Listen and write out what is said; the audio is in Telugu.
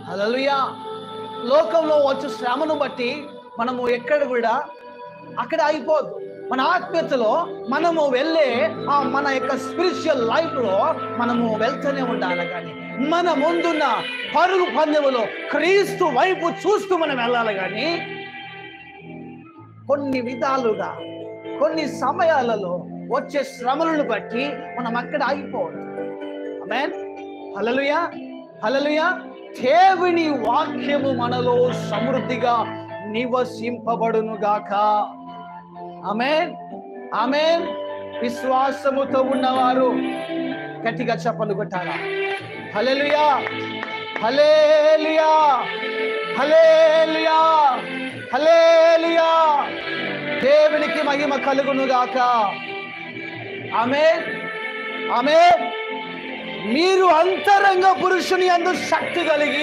హల్లెలూయా. లోకంలో వచ్చే శ్రమను బట్టి మనము ఎక్కడ కూడా అక్కడ అయిపోదు. మన ఆత్మీయతలో మనము వెళ్ళే మన యొక్క స్పిరిచువల్ లైఫ్లో మనము వెళ్తూనే ఉండాలి. కానీ మన ముందున్న పరుగు పందెములో క్రీస్తు వైపు చూస్తూ మనం వెళ్ళాలి. కానీ కొన్ని విధాలుగా కొన్ని సమయాలలో వచ్చే శ్రమలను బట్టి మనం అక్కడ ఆగిపోవద్దు. ఆమేన్. హల్లెలూయా, హల్లెలూయా. దేవుని వాక్యము మనలో సమృద్ధిగా నివసింపబడును గాక. ఆమేన్, ఆమేన్. విశ్వాసముతో ఉన్నవారు గట్టిగా చప్పట్లు కొట్టాలా? హల్లెలూయా, హల్లెలూయా, హల్లెలూయా, హల్లెలూయా. దేవునికి మహిమ కలుగును గాక. ఆమేన్, ఆమేన్. మీరు అంతరంగ పురుషుని యందు శక్తి కలిగి